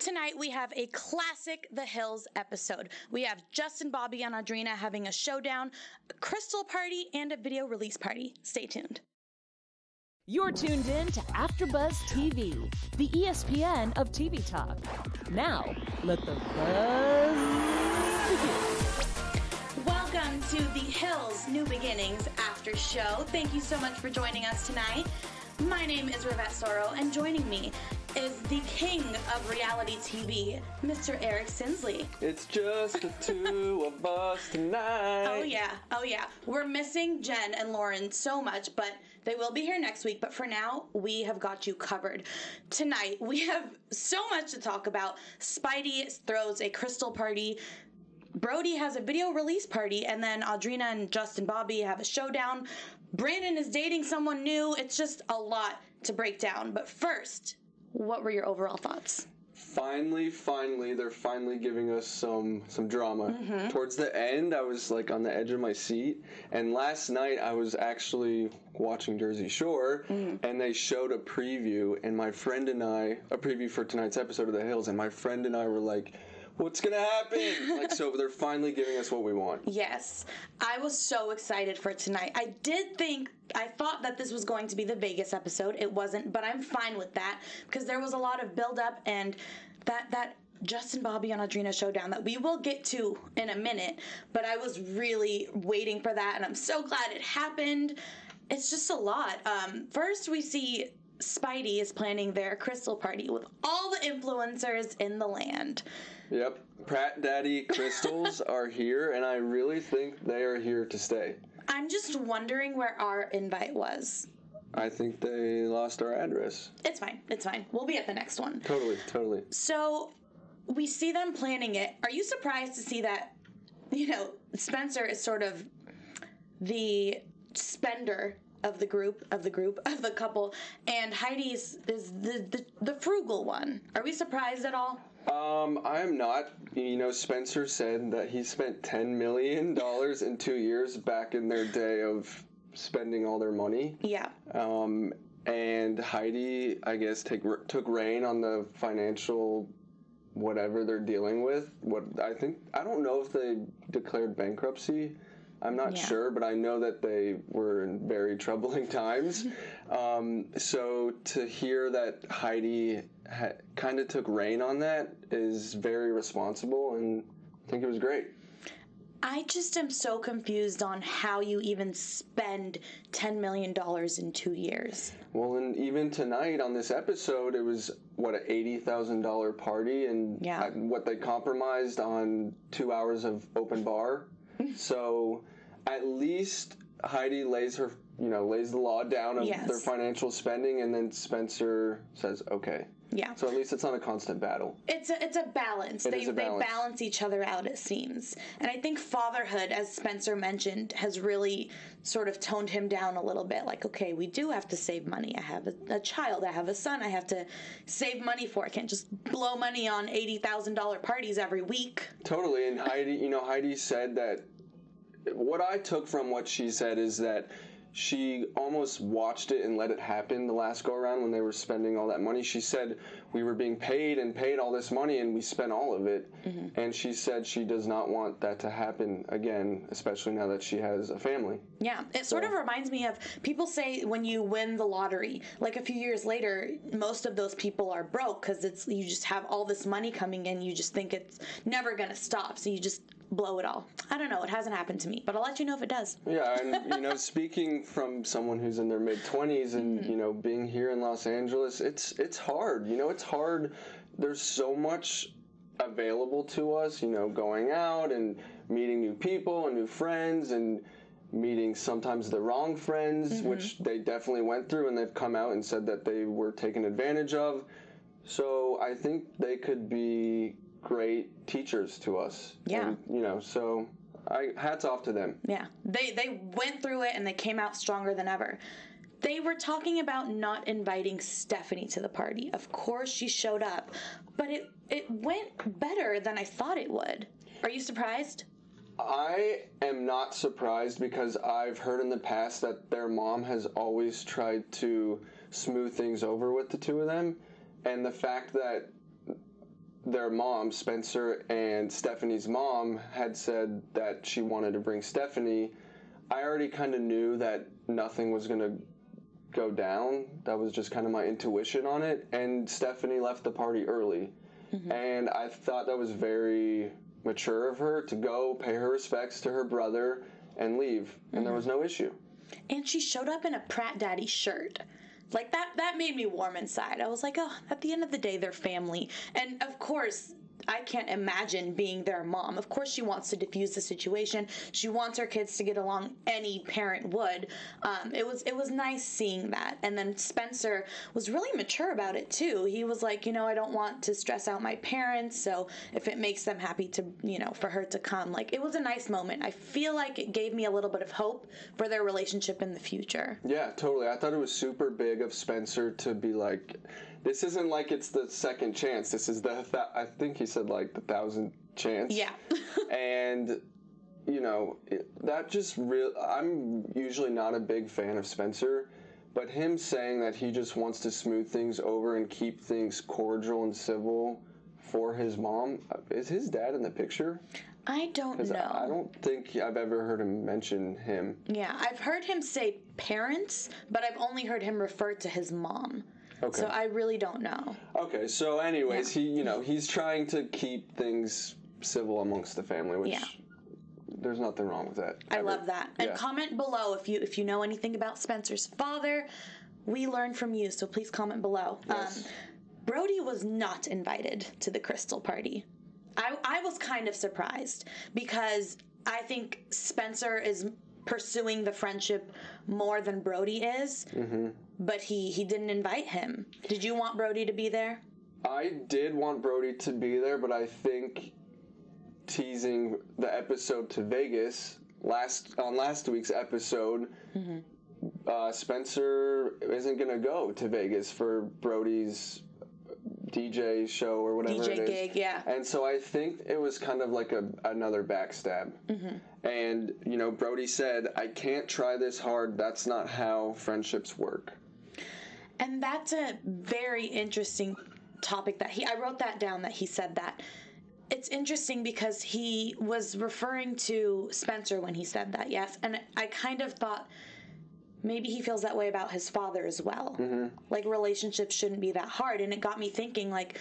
Tonight we have a classic The Hills episode. We have Justin, Bobby, and Audrina having a showdown, a crystal party, and a video release party. Stay tuned. You're tuned in to AfterBuzz TV, the ESPN of TV talk. Now, let the buzz begin. Welcome to The Hills New Beginnings After Show. Thank you so much for joining us tonight. My name is Rivette Soro, and joining me is the king of reality TV, Mr. Eric Sinsley. It's just the two of us tonight. Oh yeah. We're missing Jen and Lauren so much, but they will be here next week. But for now, we have got you covered. Tonight, we have so much to talk about. Spidey throws a crystal party. Brody has a video release party, and then Audrina and Justin Bobby have a showdown. Brandon is dating someone new. It's just a lot to break down. But first, what were your overall thoughts? Finally, they're finally giving us some drama. Mm-hmm. Towards the end, I was like on the edge of my seat. And last night, I was actually watching Jersey Shore, and they showed a preview, and my friend and I, a preview for tonight's episode of The Hills, and my friend and I were like, what's going to happen? So they're finally giving us what we want. Yes. I was so excited for tonight. I thought that this was going to be the Vegas episode. It wasn't, but I'm fine with that because there was a lot of build-up and that Justin, Bobby, and Audrina showdown that we will get to in a minute, but I was really waiting for that, and I'm so glad it happened. It's just a lot. First, we see Spidey is planning their crystal party with all the influencers in the land. Yep. Pratt Daddy Crystals are here, and I really think they are here to stay. I'm just wondering where our invite was. I think they lost our address. It's fine. We'll be at the next one. Totally. So, we see them planning it. Are you surprised to see that, Spencer is sort of the spender of the couple, and Heidi is the frugal one. Are we surprised at all? I'm not. Spencer said that he spent $10 million in 2 years back in their day of spending all their money. Yeah. And Heidi, I guess, took reign on the financial whatever they're dealing with. I don't know if they declared bankruptcy. I'm not sure, but I know that they were in very troubling times. So to hear that Heidi kind of took reign on that is very responsible, and I think it was great. I just am so confused on how you even spend $10 million in 2 years. Well, and even tonight on this episode, it was, an $80,000 party, and what they compromised on 2 hours of open bar. So at least Heidi lays the law down of their financial spending, and then Spencer says, okay. Yeah. So at least it's not a constant battle. It's a balance. They balance each other out, it seems. And I think fatherhood, as Spencer mentioned, has really sort of toned him down a little bit. Like, okay, we do have to save money. I have a child. I have a son I have to save money for. I can't just blow money on $80,000 parties every week. Totally. And Heidi said that, what I took from what she said is that she almost watched it and let it happen the last go-around when they were spending all that money. She said, we were being paid all this money, and we spent all of it. Mm-hmm. And she said she does not want that to happen again, especially now that she has a family. Yeah, it sort of reminds me of, people say when you win the lottery, like a few years later, most of those people are broke because you just have all this money coming in, you just think it's never going to stop, so you just blow it all. I don't know, it hasn't happened to me, but I'll let you know if it does. Yeah, and speaking from someone who's in their mid-20s and being here in Los Angeles, it's hard. It's hard. There's so much available to us, going out and meeting new people and new friends and meeting sometimes the wrong friends, which they definitely went through, and they've come out and said that they were taken advantage of. So I think they could be great teachers to us. Yeah. And, so hats off to them. Yeah. They went through it and they came out stronger than ever. They were talking about not inviting Stephanie to the party. Of course she showed up, but it went better than I thought it would. Are you surprised? I am not surprised because I've heard in the past that their mom has always tried to smooth things over with the two of them. And the fact that their mom, Spencer and Stephanie's mom, had said that she wanted to bring Stephanie, I already kind of knew that nothing was going to go down. That was just kind of my intuition on it. And Stephanie left the party early. And I thought that was very mature of her to go pay her respects to her brother and leave. And there was no issue. And she showed up in a Pratt Daddy shirt. Like, that made me warm inside. I was like, oh, at the end of the day, they're family. And, of course, I can't imagine being their mom. Of course she wants to diffuse the situation. She wants her kids to get along. Any parent would. It was nice seeing that. And then Spencer was really mature about it, too. He was like, I don't want to stress out my parents, so if it makes them happy to, for her to come. Like, it was a nice moment. I feel like it gave me a little bit of hope for their relationship in the future. Yeah, totally. I thought it was super big of Spencer to be like, this isn't like it's the second chance. This is I think he said like the 1,000th chance. Yeah. And, that just I'm usually not a big fan of Spencer, but him saying that he just wants to smooth things over and keep things cordial and civil for his mom. Is his dad in the picture? I don't know. I don't think I've ever heard him mention him. Yeah, I've heard him say parents, but I've only heard him refer to his mom. Okay. So I really don't know. Okay, so anyways, he's trying to keep things civil amongst the family, which there's nothing wrong with that. I love that. And comment below if you know anything about Spencer's father. We learn from you, so please comment below. Yes. Brody was not invited to the crystal party. I was kind of surprised because I think Spencer is pursuing the friendship more than Brody is. But he didn't invite him. Did you want Brody to be there? I did want Brody to be there, but I think teasing the episode to Vegas on last week's episode, Spencer isn't going to go to Vegas for Brody's DJ show or whatever DJ it is. gig, yeah. And so I think it was kind of like another backstab. And, Brody said, I can't try this hard. That's not how friendships work. And that's a very interesting topic I wrote that down that he said that. It's interesting because he was referring to Spencer when he said that, yes. And I kind of thought maybe he feels that way about his father as well. Like, relationships shouldn't be that hard. And it got me thinking, like,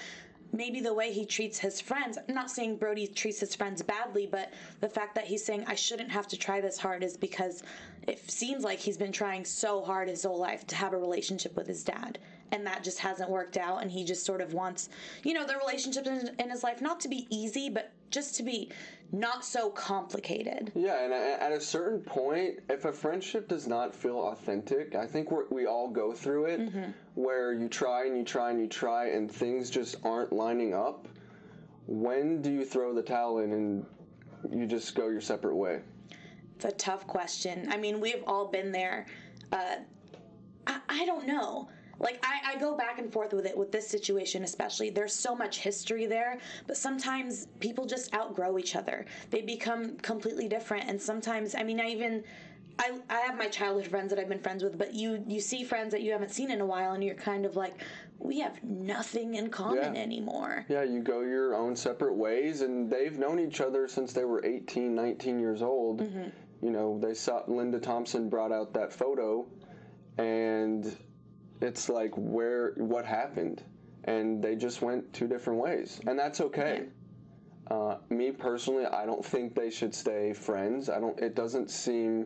maybe the way he treats his friends, I'm not saying Brody treats his friends badly, but the fact that he's saying I shouldn't have to try this hard is because it seems like he's been trying so hard his whole life to have a relationship with his dad. And that just hasn't worked out, and he just sort of wants, the relationship in his life not to be easy, but just to be not so complicated. Yeah, and at a certain point, if a friendship does not feel authentic, I think we all go through it, where you try and you try and you try, and things just aren't lining up. When do you throw the towel in and you just go your separate way? It's a tough question. I mean, we've all been there. I don't know. Like, I go back and forth with it, with this situation especially. There's so much history there, but sometimes people just outgrow each other. They become completely different, and sometimes, I have my childhood friends that I've been friends with, but you see friends that you haven't seen in a while, and you're kind of like, we have nothing in common anymore. Yeah, you go your own separate ways, and they've known each other since they were 18, 19 years old. They saw Linda Thompson brought out that photo, and it's like, what happened? And they just went two different ways, and that's okay. Me personally, I don't think they should stay friends. It doesn't seem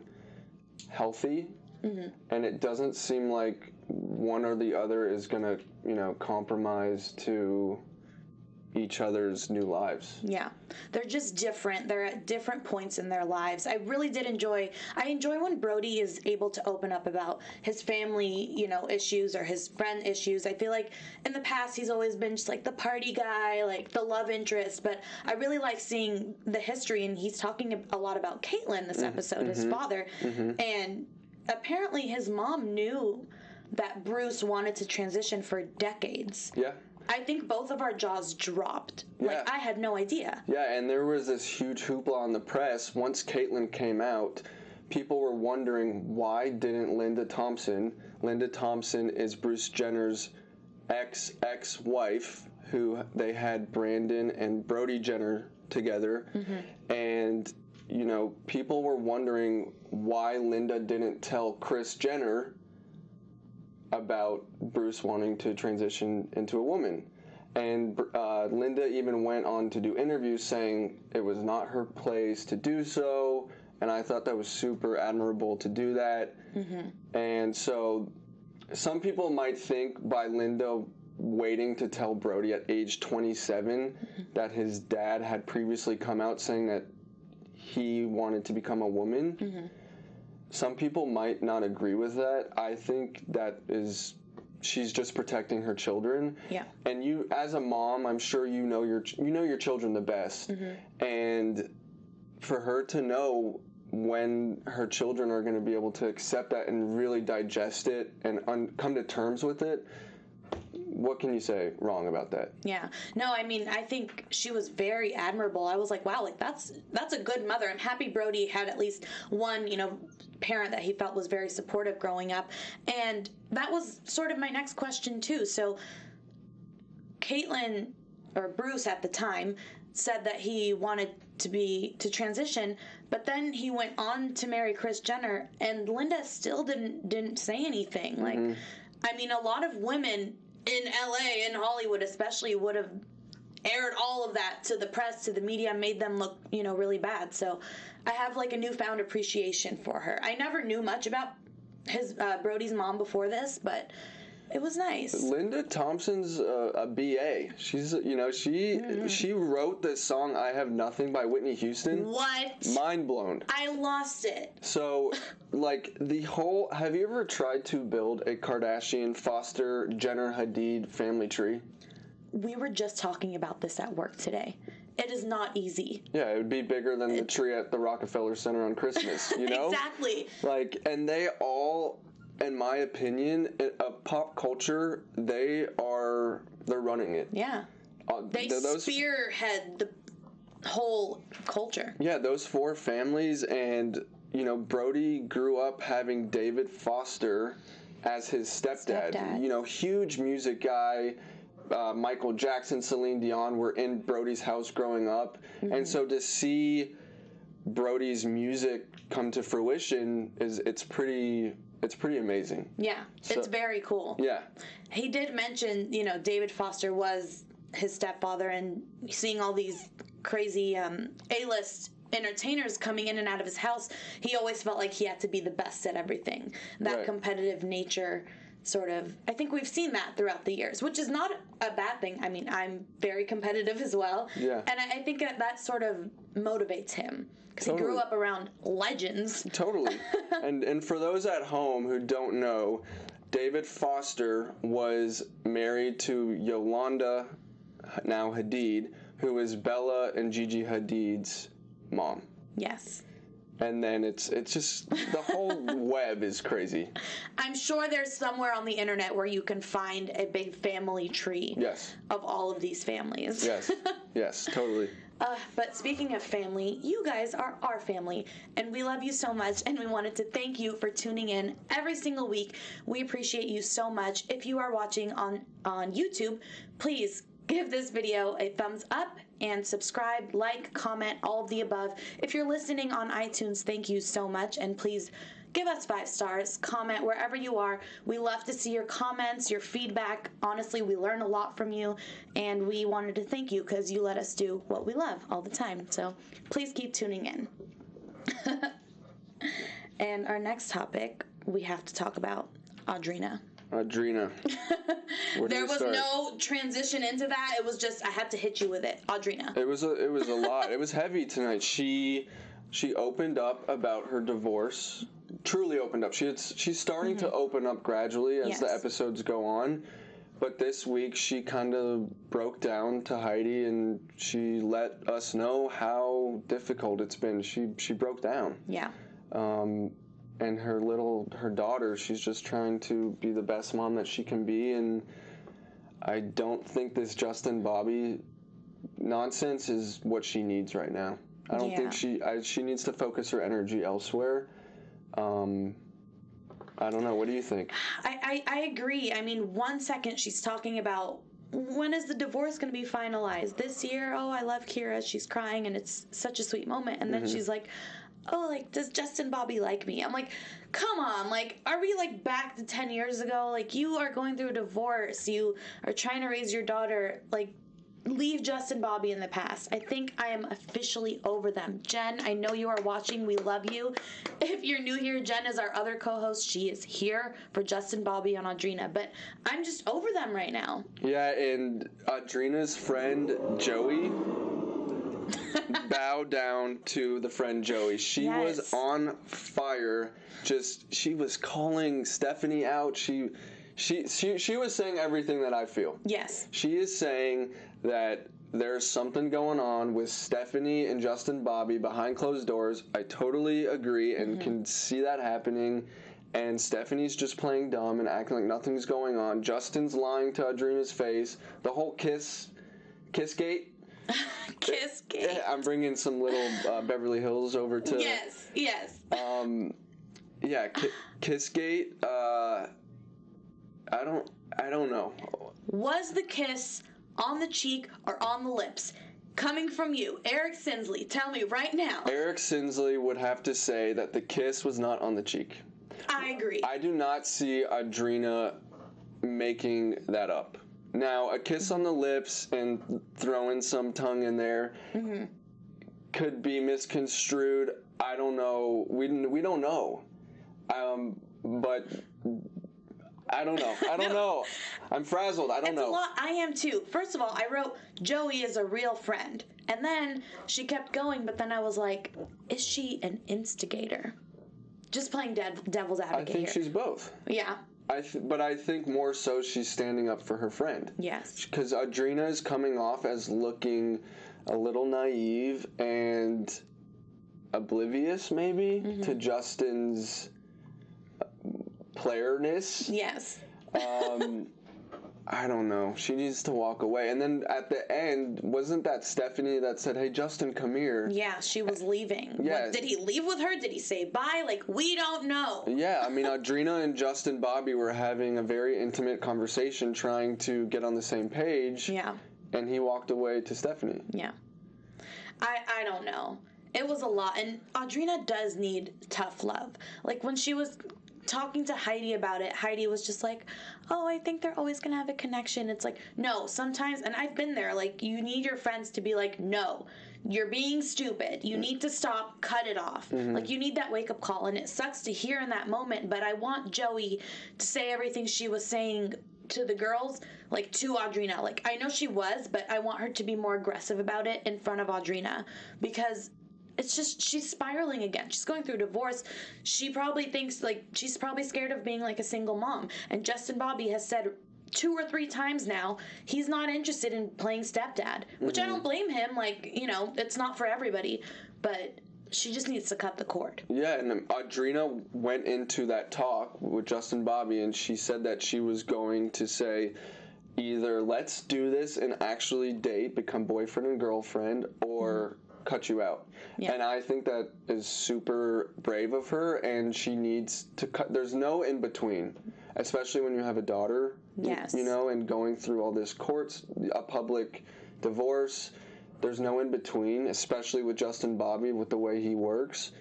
healthy, and it doesn't seem like one or the other is gonna, compromise to each other's new lives. Yeah, they're just different. They're at different points in their lives. I really did enjoy when Brody is able to open up about his family, issues or his friend issues. I feel like in the past he's always been just like the party guy, like the love interest, but I really like seeing the history, and he's talking a lot about Caitlin this episode, his father, and apparently his mom knew that Bruce wanted to transition for decades. Yeah. I think both of our jaws dropped. Yeah. Like, I had no idea. Yeah, and there was this huge hoopla in the press. Once Caitlin came out, people were wondering, why didn't Linda Thompson is Bruce Jenner's ex-wife, who they had Brandon and Brody Jenner together, and you know, people were wondering why Linda didn't tell Kris Jenner about Bruce wanting to transition into a woman. And Linda even went on to do interviews saying it was not her place to do so, and I thought that was super admirable to do that. And so some people might think by Linda waiting to tell Brody at age 27 that his dad had previously come out saying that he wanted to become a woman. Some people might not agree with that. I think that is, she's just protecting her children. Yeah. And you, as a mom, I'm sure you know your children the best. And for her to know when her children are going to be able to accept that and really digest it and come to terms with it, what can you say wrong about that? Yeah. No, I mean, I think she was very admirable. I was like, wow, like that's a good mother. I'm happy Brody had at least one, you know, parent that he felt was very supportive growing up. And that was sort of my next question too. So Caitlyn, or Bruce at the time, said that he wanted to transition, but then he went on to marry Kris Jenner, and Linda still didn't say anything. Like, I mean, a lot of women in LA, in Hollywood especially, would have aired all of that to the press, to the media, made them look, you know, really bad. So I have like a newfound appreciation for her. I never knew much about Brody's mom before this, but it was nice. Linda Thompson's a BA. She's, you know, she wrote this song "I Have Nothing" by Whitney Houston. What? Mind blown. I lost it. So, like, have you ever tried to build a Kardashian, Foster, Jenner, Hadid family tree? We were just talking about this at work today. It is not easy. Yeah, it would be bigger than the tree at the Rockefeller Center on Christmas, you know? Exactly. Like, and they all, in my opinion, pop culture, they're running it. Yeah. They spearhead the whole culture. Yeah, those four families, and, you know, Brody grew up having David Foster as his stepdad. You know, huge music guy. Michael Jackson, Celine Dion were in Brody's house growing up. And so to see Brody's music come to fruition it's pretty amazing. Yeah, so, it's very cool. Yeah. He did mention, you know, David Foster was his stepfather, and seeing all these crazy A-list entertainers coming in and out of his house, he always felt like he had to be the best at everything. That competitive nature, sort of, I think we've seen that throughout the years, which is not a bad thing. I mean, I'm very competitive as well. Yeah. And I think that sort of motivates him, because he grew up around legends. Totally. and for those at home who don't know, David Foster was married to Yolanda, now Hadid, who is Bella and Gigi Hadid's mom. Yes. And then it's just, the whole web is crazy. I'm sure there's somewhere on the internet where you can find a big family tree. Yes. Of all of these families. Yes. Yes, totally. But speaking of family, you guys are our family, and we love you so much, and we wanted to thank you for tuning in every single week. We appreciate you so much. If you are watching on YouTube, please give this video a thumbs up and subscribe, like, comment, all of the above. If you're listening on iTunes, thank you so much, and please give us 5 stars, comment wherever you are. We love to see your comments, your feedback. Honestly, we learn a lot from you, and we wanted to thank you because you let us do what we love all the time. So please keep tuning in. And our next topic, we have to talk about Audrina. Audrina. There was no transition into that. It was just, I had to hit you with it. Audrina. It was a lot. It was heavy tonight. She opened up about her divorce. Truly opened up. She's starting to open up gradually as the episodes go on. But this week she kind of broke down to Heidi, and she let us know how difficult it's been. She broke down. Yeah. And her daughter, she's just trying to be the best mom that she can be, and I don't think this Justin Bobby nonsense is what she needs right now. I don't think she needs to focus her energy elsewhere. I don't know. What do you think? I agree. I mean, one second she's talking about when is the divorce going to be finalized? This year? Oh, I love Kira. She's crying, and it's such a sweet moment. And then she's like, oh, like, does Justin Bobby like me? I'm like, come on. Like, are we, like, back to 10 years ago? Like, you are going through a divorce. You are trying to raise your daughter. Like, leave Justin Bobby in the past. I think I am officially over them. Jen, I know you are watching. We love you. If you're new here, Jen is our other co-host. She is here for Justin Bobby and Audrina. But I'm just over them right now. Yeah, and Audrina's friend, Joey, bow down to the friend Joey. She was on fire. She was calling Stephanie out. She was saying everything that I feel. Yes. She is saying that there's something going on with Stephanie and Justin Bobby behind closed doors. I totally agree and can see that happening. And Stephanie's just playing dumb and acting like nothing's going on. Justin's lying to Audrina's face. The whole kiss gate. Kiss gate. Yeah, I'm bringing some little Beverly Hills over to. Yes. Yeah, kiss gate. I don't know. Was the kiss on the cheek or on the lips? Coming from you, Eric Sinsley, tell me right now. Eric Sinsley would have to say that the kiss was not on the cheek. I agree. I do not see Audrina making that up. Now, a kiss on the lips and throwing some tongue in there could be misconstrued. I don't know. We don't know. But I don't know. I don't know. I'm frazzled. I don't know. It's a lot. I am too. First of all, I wrote Joey is a real friend. And then she kept going, but then I was like, is she an instigator? Just playing devil's advocate I think here. she's both. Yeah. But I think more so she's standing up for her friend. Yes. Because Audrina is coming off as looking a little naive and oblivious, maybe, to Justin's playerness. Yes. I don't know. She needs to walk away. And then at the end, wasn't that Stephanie that said, hey, Justin, come here? Yeah, she was leaving. Yeah. What, did he leave with her? Did he say bye? Like, we don't know. Yeah, I mean, Audrina and Justin Bobby were having a very intimate conversation trying to get on the same page. Yeah. And he walked away to Stephanie. Yeah. I don't know. It was a lot. And Audrina does need tough love. Like, when she was talking to Heidi about it, Heidi was just like, oh, I think they're always going to have a connection. It's like, no, sometimes, and I've been there, like, you need your friends to be like, no, you're being stupid. You need to stop, cut it off. Like, you need that wake-up call, and it sucks to hear in that moment, but I want Joey to say everything she was saying to the girls, like, to Audrina. Like, I know she was, but I want her to be more aggressive about it in front of Audrina, because it's just, she's spiraling again. She's going through a divorce. She probably thinks, like, she's probably scared of being, like, a single mom. And Justin Bobby has said 2 or 3 times now he's not interested in playing stepdad, which I don't blame him. Like, you know, it's not for everybody. But she just needs to cut the cord. Yeah, and Audrina went into that talk with Justin Bobby, and she said that she was going to say, either let's do this and actually date, become boyfriend and girlfriend, or cut you out. Yeah. And I think that is super brave of her, and she needs to cut. There's no in between, especially when you have a daughter. Yes. You know, and going through all this courts, a public divorce. There's no in between, especially with Justin Bobby, with the way he works.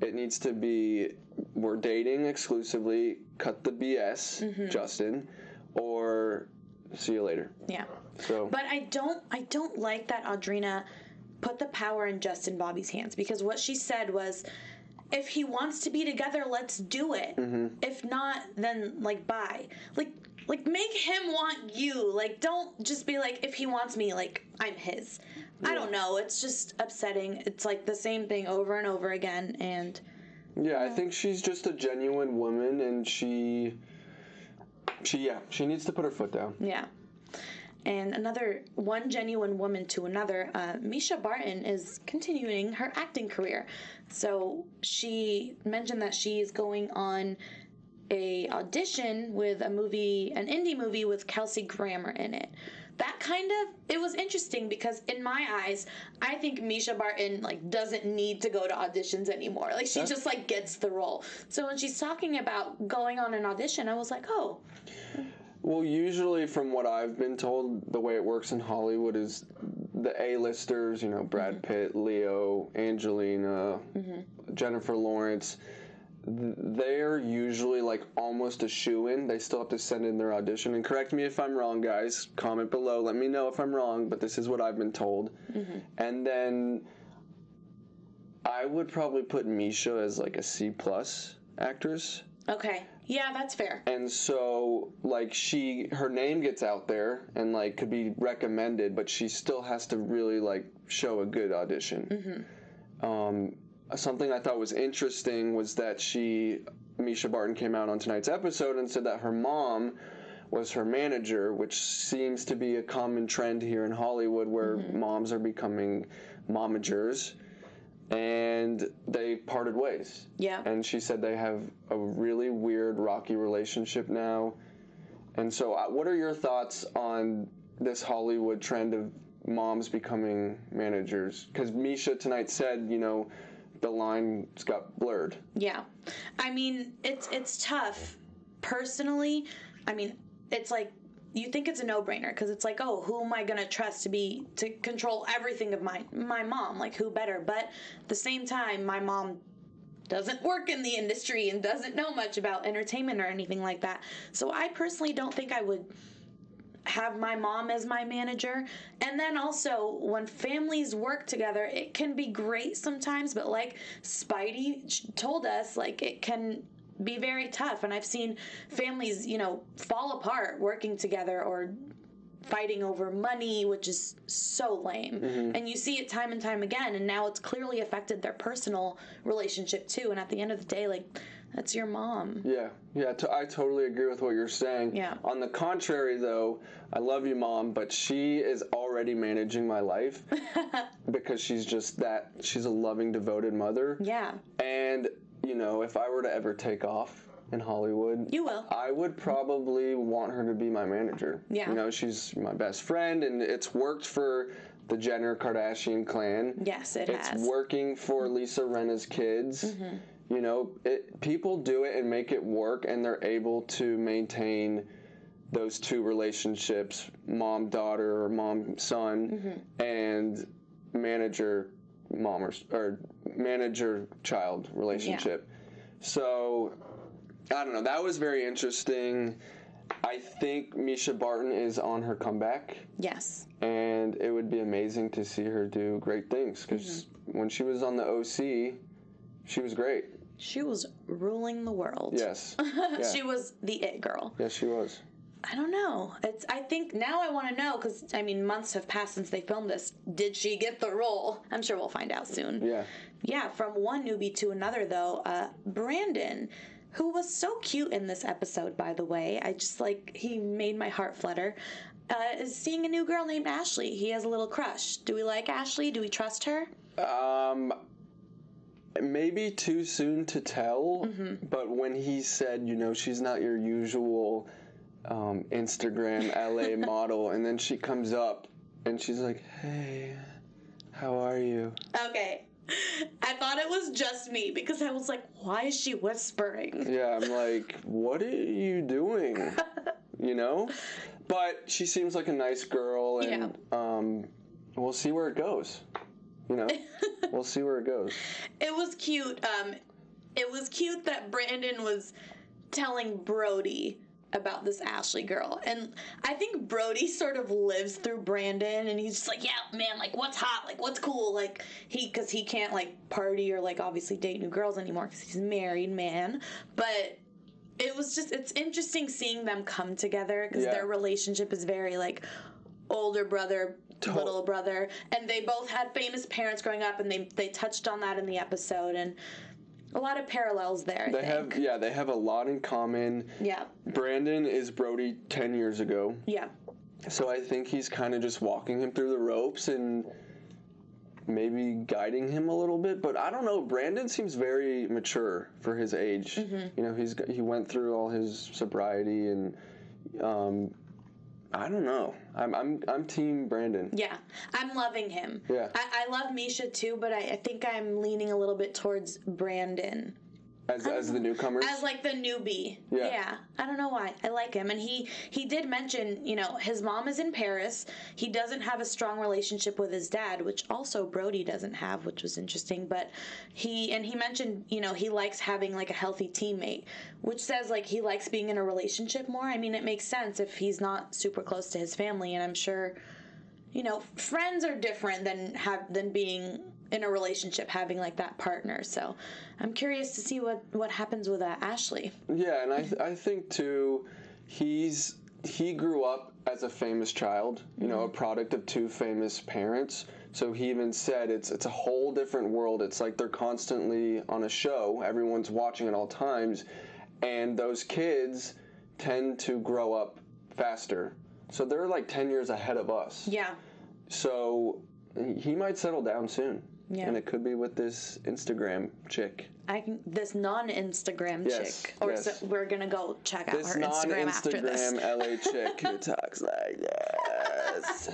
It needs to be, we're dating exclusively, cut the BS, Justin, or see you later. Yeah. So. But I don't like that Audrina put the power in Justin Bobby's hands, because what she said was, if he wants to be together, let's do it. If not, then, like, bye. Like, make him want you. Like, don't just be like, if he wants me, like, I'm his. Yeah. I don't know. It's just upsetting. It's like the same thing over and over again. And yeah, I think she's just a genuine woman, and she needs to put her foot down. Yeah. And one genuine woman to another, Misha Barton is continuing her acting career. So she mentioned that she's going on a audition with an indie movie with Kelsey Grammer in it. That it was interesting, because in my eyes, I think Misha Barton, like, doesn't need to go to auditions anymore. Like, she just, like, gets the role. So when she's talking about going on an audition, I was like, oh. Well, usually from what I've been told, the way it works in Hollywood is the A-listers, you know, Brad Pitt, Leo, Angelina, Jennifer Lawrence, they're usually like almost a shoo-in. They still have to send in their audition. And correct me if I'm wrong, guys. Comment below. Let me know if I'm wrong, but this is what I've been told. And then I would probably put Misha as like a C+ actress. Okay. Yeah, that's fair. And so, like, her name gets out there and, like, could be recommended, but she still has to really, like, show a good audition. Something I thought was interesting was that Misha Barton came out on tonight's episode and said that her mom was her manager, which seems to be a common trend here in Hollywood where moms are becoming momagers. And they parted ways. Yeah. And she said they have a really weird, rocky relationship now. And so what are your thoughts on this Hollywood trend of moms becoming managers? Because Misha tonight said, you know, the lines got blurred. Yeah. I mean, it's tough. Personally, I mean, it's like, you think it's a no-brainer because it's like, oh, who am I going to trust to control everything of my mom? Like, who better? But at the same time, my mom doesn't work in the industry and doesn't know much about entertainment or anything like that. So I personally don't think I would have my mom as my manager. And then also, when families work together, it can be great sometimes, but like Spidey told us, like, it can be very tough. And I've seen families, you know, fall apart working together or fighting over money, which is so lame. And you see it time and time again, and now it's clearly affected their personal relationship too. And at the end of the day, like, that's your mom. Yeah, I totally agree with what you're saying. Yeah. On the contrary, though, I love you, Mom, but she is already managing my life because she's a loving, devoted mother. Yeah. And you know, if I were to ever take off in Hollywood, you will. I would probably want her to be my manager. Yeah. You know, she's my best friend, and it's worked for the Jenner Kardashian clan. Yes, it's working for Lisa Rinna's kids. You know, people do it and make it work, and they're able to maintain those two relationships, mom-daughter or mom-son, and manager-child relationship. So, I don't know. That was very interesting. I think Misha Barton is on her comeback. Yes. And it would be amazing to see her do great things, because when she was on the OC, she was great. She was ruling the world. Yes. Yeah. She was the it girl. Yes, she was. I don't know. I think now I want to know, because, I mean, months have passed since they filmed this. Did she get the role? I'm sure we'll find out soon. Yeah. Yeah, from one newbie to another, though, Brandon, who was so cute in this episode, by the way. He made my heart flutter, is seeing a new girl named Ashley. He has a little crush. Do we like Ashley? Do we trust her? Maybe too soon to tell, but when he said, you know, she's not your usual Instagram LA model, and then she comes up and she's like, hey, how are you? Okay. I thought it was just me, because I was like, why is she whispering? Yeah, I'm like, what are you doing? You know? But she seems like a nice girl, and we'll see where it goes. You know, we'll see where it goes. It was cute. It was cute that Brandon was telling Brody about this Ashley girl. And I think Brody sort of lives through Brandon, and he's just like, yeah, man, like, what's hot? Like, what's cool? Like, because he can't, like, party or, like, obviously date new girls anymore because he's a married man. But it's interesting seeing them come together, because their relationship is very, like, older brother, little brother, and they both had famous parents growing up, and they touched on that in the episode, and a lot of parallels there. They have a lot in common. Yeah. Brandon is Brody 10 years ago. Yeah. So I think he's kind of just walking him through the ropes and maybe guiding him a little bit, but I don't know. Brandon seems very mature for his age. You know, he went through all his sobriety, and I don't know. I'm team Brandon. Yeah, I'm loving him. Yeah. I love Misha too, but I think I'm leaning a little bit towards Brandon As the newcomers? As, like, the newbie. Yeah. I don't know why. I like him. And he did mention, his mom is in Paris. He doesn't have a strong relationship with his dad, which also Brody doesn't have, which was interesting. But he mentioned, he likes having, like, a healthy teammate, which says, like, he likes being in a relationship more. I mean, it makes sense if he's not super close to his family. And I'm sure, friends are different than being in a relationship, having like that partner. So I'm curious to see what happens with Ashley. Yeah, and I think too, he grew up as a famous child, a product of two famous parents. So he even said it's a whole different world. It's like they're constantly on a show. Everyone's watching at all times, and those kids tend to grow up faster. So they're like 10 years ahead of us. Yeah. So he might settle down soon. Yeah. And it could be with this Instagram chick. This non-Instagram chick. Or yes. So we're going to go check out her Instagram after this. This non-Instagram LA chick who talks like this.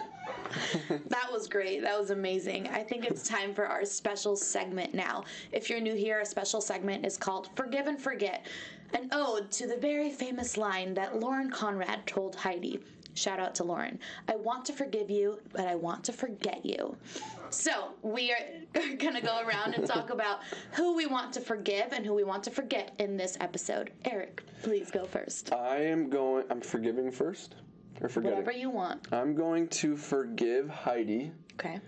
That was great. That was amazing. I think it's time for our special segment now. If you're new here, our special segment is called Forgive and Forget, an ode to the very famous line that Lauren Conrad told Heidi. Shout out to Lauren. I want to forgive you, but I want to forget you. So we are going to go around and talk about who we want to forgive and who we want to forget in this episode. Eric, please go first. I'm forgiving first? Or forgetting? Whatever you want. I'm going to forgive Heidi. Okay.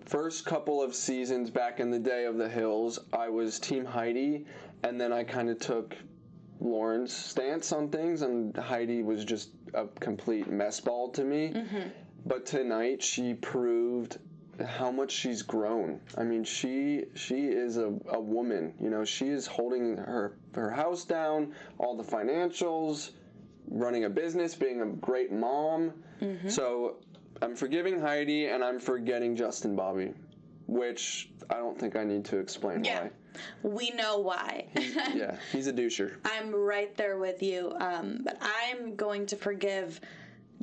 First couple of seasons back in the day of The Hills, I was Team Heidi, and then I kind of took Lauren's stance on things, and Heidi was just a complete mess ball to me. Mm-hmm. But tonight she proved how much she's grown. I mean, she is a woman. She is holding her house down, all the financials, running a business, being a great mom. Mm-hmm. So I'm forgiving Heidi, and I'm forgetting Justin Bobby, which I don't think I need to explain why. We know why. He's a doucher. I'm right there with you. But I'm going to forgive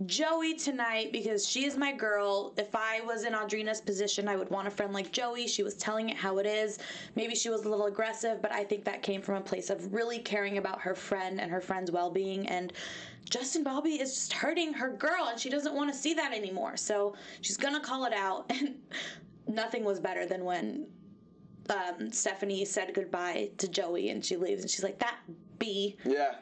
Joey tonight because she is my girl. If I was in Audrina's position, I would want a friend like Joey. She was telling it how it is. Maybe she was a little aggressive, but I think that came from a place of really caring about her friend and her friend's well-being. And Justin Bobby is just hurting her girl, and she doesn't want to see that anymore. So she's going to call it out. And nothing was better than when Stephanie said goodbye to Joey and she leaves and she's like, that B. Yeah.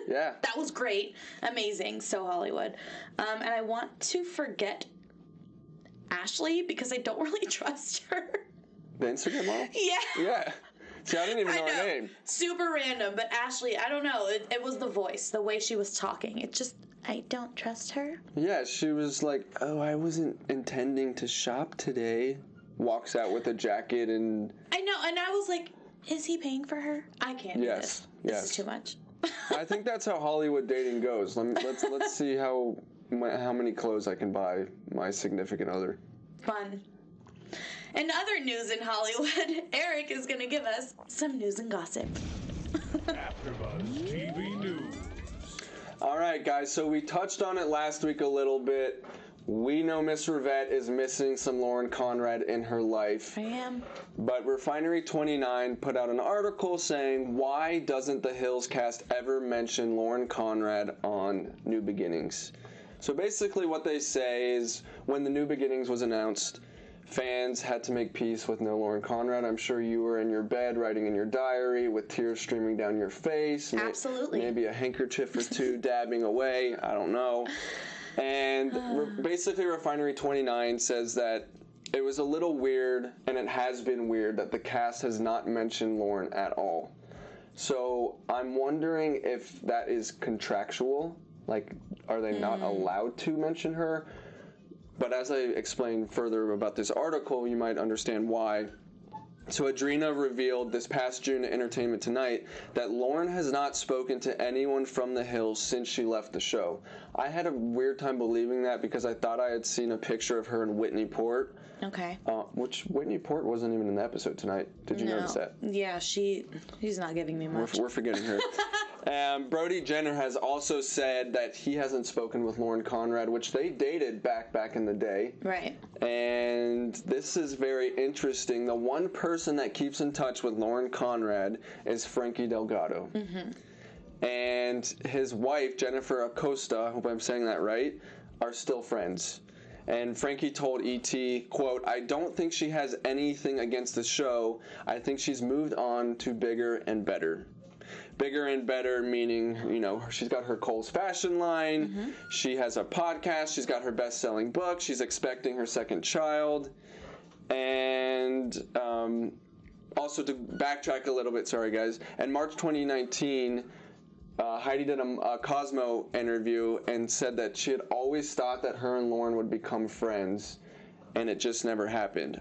That was great. Amazing. So Hollywood. And I want to forget Ashley because I don't really trust her. The Instagram model? Yeah. See, I didn't even know her name. Super random, but Ashley, I don't know. It was the voice, the way she was talking. It just, I don't trust her. Yeah, she was like, oh, I wasn't intending to shop today. Walks out with a jacket and... I know, and I was like, is he paying for her? I can't do this. This is too much. I think that's how Hollywood dating goes. Let's see how many clothes I can buy my significant other. Fun. In other news in Hollywood, Eric is going to give us some news and gossip. AfterBuzz TV News. All right, guys, so we touched on it last week a little bit. We know Miss Rivette is missing some Lauren Conrad in her life. I am. But Refinery 29 put out an article saying, why doesn't the Hills cast ever mention Lauren Conrad on New Beginnings? So basically what they say is, when the New Beginnings was announced, fans had to make peace with no Lauren Conrad. I'm sure you were in your bed writing in your diary with tears streaming down your face. Absolutely. Maybe a handkerchief or two dabbing away. I don't know. And basically Refinery 29 says that it was a little weird, and it has been weird, that the cast has not mentioned Lauren at all. So I'm wondering if that is contractual. Like, are they not allowed to mention her? But as I explain further about this article, you might understand why. So Audrina revealed this past June at Entertainment Tonight that Lauren has not spoken to anyone from the Hills since she left the show. I had a weird time believing that because I thought I had seen a picture of her in Whitney Port. Okay. Which Whitney Port wasn't even in the episode tonight. Did you notice that? Yeah, she's not giving me much. We're forgetting her. Brody Jenner has also said that he hasn't spoken with Lauren Conrad, which they dated back in the day. Right. And this is very interesting. The one person person that keeps in touch with Lauren Conrad is Frankie Delgado. And his wife, Jennifer Acosta, I hope I'm saying that right, are still friends. And Frankie told E.T., quote, "I don't think she has anything against the show. I think she's moved on to bigger and better." Bigger and better meaning, you know, she's got her Kohl's fashion line, she has a podcast, she's got her best-selling book, she's expecting her second child. And also to backtrack a little bit, sorry guys, in March 2019, Heidi did a Cosmo interview and said that she had always thought that her and Lauren would become friends, and it just never happened.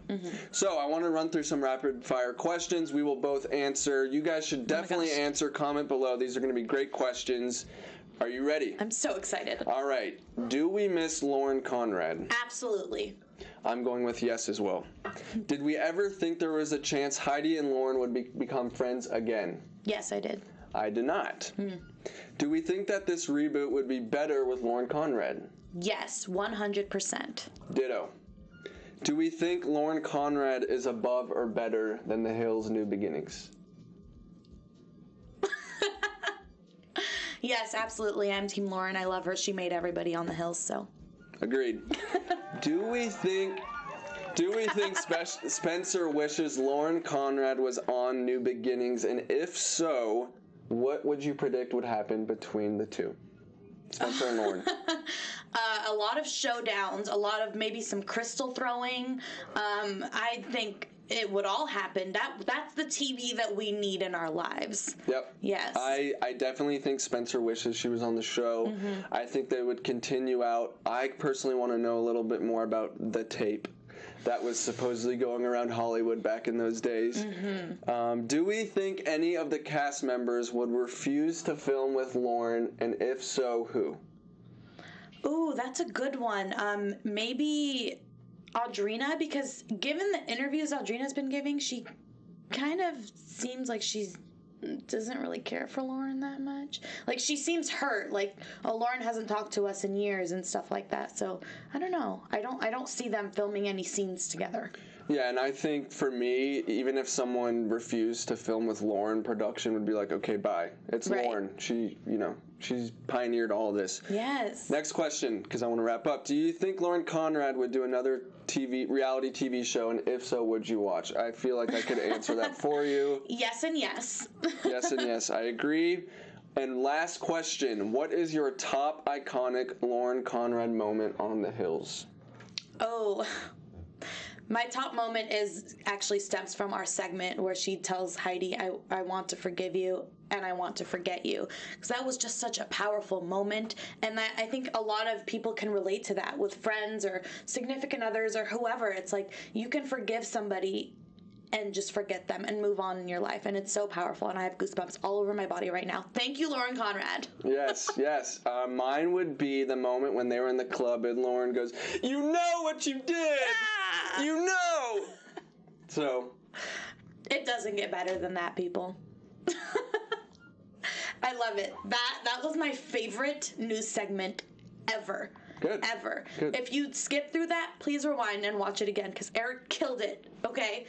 So I want to run through some rapid fire questions. We will both answer. You guys should definitely answer. Comment below. These are going to be great questions. Are you ready? I'm so excited. All right. Do we miss Lauren Conrad? Absolutely. I'm going with yes as well. Did we ever think there was a chance Heidi and Lauren would become friends again? Yes, I did. I did not. Do we think that this reboot would be better with Lauren Conrad? Yes, 100%. Ditto. Do we think Lauren Conrad is above or better than The Hills' New Beginnings? Yes, absolutely. I'm Team Lauren. I love her. She made everybody on the Hills, so. Agreed. Do we think Spencer wishes Lauren Conrad was on New Beginnings, and if so, what would you predict would happen between the two? Spencer and Lauren. A lot of showdowns, a lot of maybe some crystal throwing. I think it would all happen. That's the TV that we need in our lives. Yep. Yes. I definitely think Spencer wishes she was on the show. I think they would continue out. I personally want to know a little bit more about the tape that was supposedly going around Hollywood back in those days. Do we think any of the cast members would refuse to film with Lauren, and if so, who? Ooh, that's a good one. Maybe Audrina, because given the interviews Audrina's been giving, she kind of seems like she doesn't really care for Lauren that much. Like, she seems hurt. Like, oh, Lauren hasn't talked to us in years and stuff like that. So, I don't know. I don't see them filming any scenes together. Yeah, and I think for me, even if someone refused to film with Lauren, production would be like, okay, bye. It's Right. Lauren. She, she's pioneered all this. Yes. Next question, because I want to wrap up. Do you think Lauren Conrad would do another reality TV show, and if so, would you watch? I feel like I could answer that for you. Yes and yes. Yes and yes, I agree. And last question, what is your top iconic Lauren Conrad moment on The Hills? Oh, my top moment actually stems from our segment where she tells Heidi, I want to forgive you and I want to forget you. Because that was just such a powerful moment. And I think a lot of people can relate to that with friends or significant others or whoever. It's like you can forgive somebody and just forget them and move on in your life. And it's so powerful. And I have goosebumps all over my body right now. Thank you, Lauren Conrad. Yes, yes. Mine would be the moment when they were in the club and Lauren goes, "You know what you did! Ah! You know!" So. It doesn't get better than that, people. I love it. That was my favorite news segment ever. Good. Ever. Good. If you skip through that, please rewind and watch it again, because Eric killed it. Okay?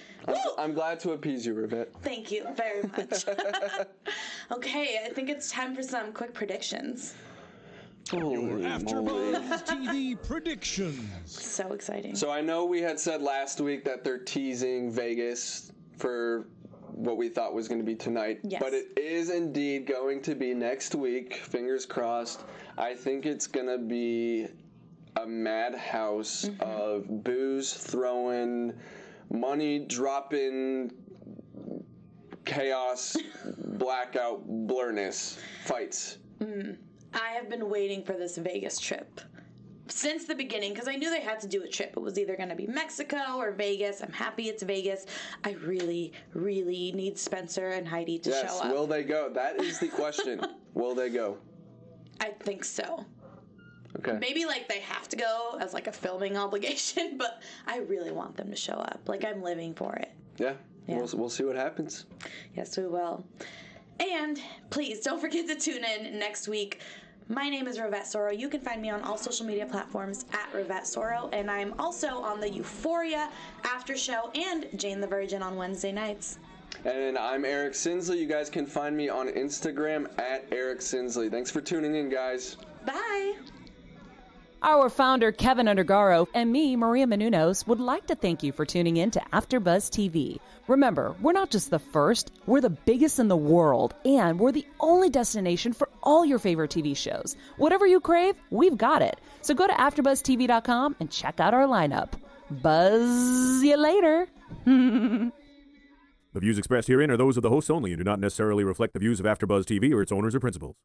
I'm glad to appease you, Rivette. Thank you very much. Okay, I think it's time for some quick predictions. Holy moly. AfterBuzz TV predictions. So exciting. So I know we had said last week that they're teasing Vegas for what we thought was going to be tonight. Yes. But it is indeed going to be next week. Fingers crossed. I think it's going to be a madhouse of booze throwing, money dropping, chaos, blackout, blurness, fights. I have been waiting for this Vegas trip since the beginning, because I knew they had to do a trip. It was either going to be Mexico or Vegas. I'm happy it's Vegas. I really, really need Spencer and Heidi to show up. Yes, will they go? That is the question. Will they go? I think so. Okay. Maybe, like, they have to go as, like, a filming obligation, but I really want them to show up. Like, I'm living for it. Yeah. Yeah. We'll see what happens. Yes, we will. And please don't forget to tune in next week My name is Rovette Soro. You can find me on all social media platforms at Rovette Soro, and I'm also on the Euphoria After Show and Jane the Virgin on Wednesday nights. And I'm Eric Sinsley. You guys can find me on Instagram at Eric Sinsley. Thanks for tuning in, guys. Bye! Our founder, Kevin Undergaro, and me, Maria Menounos, would like to thank you for tuning in to AfterBuzz TV. Remember, we're not just the first, we're the biggest in the world, and we're the only destination for all your favorite TV shows. Whatever you crave, we've got it. So go to AfterBuzzTV.com and check out our lineup. Buzz you later! The views expressed herein are those of the hosts only and do not necessarily reflect the views of AfterBuzz TV or its owners or principals.